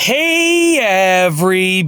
Hey everybody,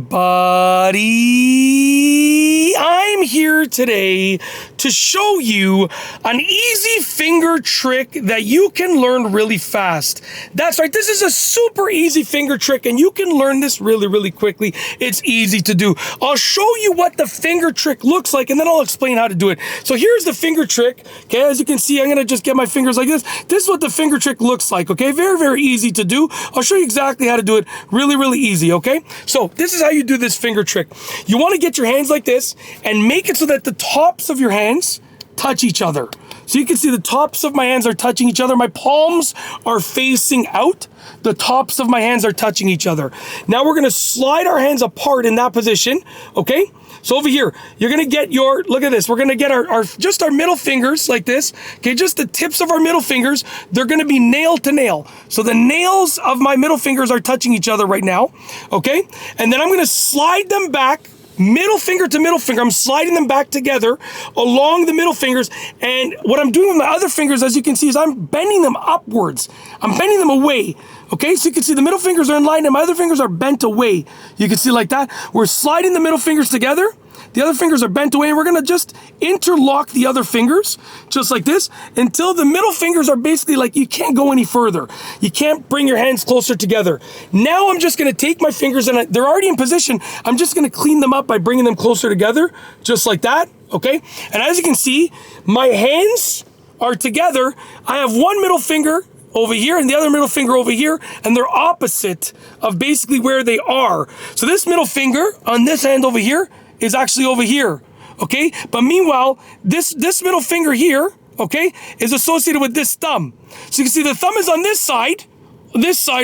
I'm here today to show you an easy finger trick that you can learn really fast. That's right, this is a super easy finger trick and you can learn this really quickly. It's easy to do. I'll show you what the finger trick looks like and then I'll explain how to do it. So here's the finger trick, okay? As you can see, I'm gonna just get my fingers like this. This is what the finger trick looks like, okay? Very easy to do. I'll show you exactly how to do it really easy, okay? So this is how you do this finger trick. You want to get your hands like this and make it so that the tops of your hands touch each other. So you can see the tops of my hands are touching each other. My palms are facing out. The tops of my hands are touching each other. Now we're going to slide our hands apart in that position, okay? So over here, you're gonna get your, look at this, we're gonna get our just our middle fingers like this, okay, just the tips of our middle fingers, they're gonna be nail to nail. So the nails of my middle fingers are touching each other right now, okay? And then I'm gonna slide them back, middle finger to middle finger, I'm sliding them back together along the middle fingers, and what I'm doing with my other fingers, as you can see, is I'm bending them upwards. I'm bending them away. Okay, so you can see the middle fingers are in line and my other fingers are bent away. You can see like that. We're sliding the middle fingers together. The other fingers are bent away and we're gonna just interlock the other fingers, just like this, until the middle fingers are basically like you can't go any further. You can't bring your hands closer together. Now I'm just gonna take my fingers and they're already in position. I'm just gonna clean them up by bringing them closer together, just like that, okay? And as you can see, my hands are together. I have one middle finger over here and the other middle finger over here, and they're opposite of basically where they are. So this middle finger on this hand over here is actually over here, okay? But meanwhile, this middle finger here, okay, is associated with this thumb. So you can see the thumb is on this side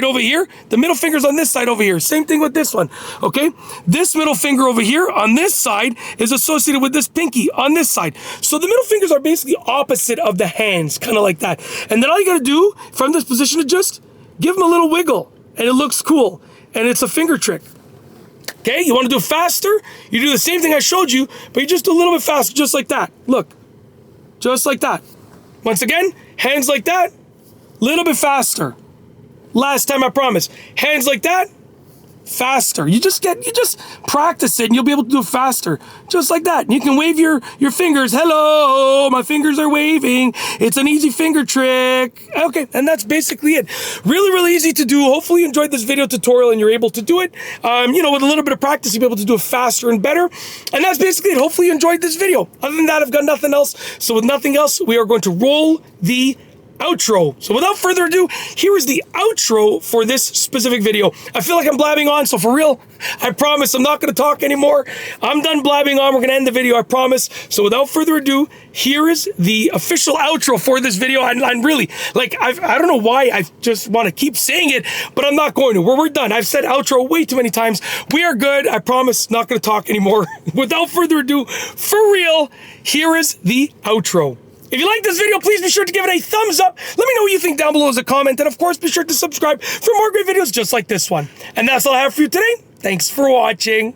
over here, the middle finger's on this side over here. Same thing with this one, okay? This middle finger over here on this side is associated with this pinky on this side. So the middle fingers are basically opposite of the hands, kind of like that. And then all you gotta do from this position is just give them a little wiggle and it looks cool. And it's a finger trick. Okay, you wanna do it faster? You do the same thing I showed you, but you just do a little bit faster, just like that. Look, just like that. Once again, hands like that, little bit faster. Last time, I promise. Hands like that, faster. You just practice it and you'll be able to do it faster. Just like that. And you can wave your fingers. Hello, my fingers are waving. It's an easy finger trick. Okay, and that's basically it. Really easy to do. Hopefully you enjoyed this video tutorial and you're able to do it. You know, with a little bit of practice, you'll be able to do it faster and better. And that's basically it. Hopefully you enjoyed this video. Other than that, I've got nothing else. So with nothing else, we are going to roll the outro. So without further ado, here is the outro for this specific video. I feel like I'm blabbing on, so for real, I promise I'm not going to talk anymore. I'm done blabbing on. We're going to end the video, I promise. So without further ado, here is the official outro for this video. I'm really, like, I don't know why I just want to keep saying it, but I'm not going to. We're done. I've said outro way too many times. We are good. I promise, not going to talk anymore. Without further ado, for real, here is the outro. If you like this video, please be sure to give it a thumbs up. Let me know what you think down below as a comment. And of course, be sure to subscribe for more great videos just like this one. And that's all I have for you today. Thanks for watching.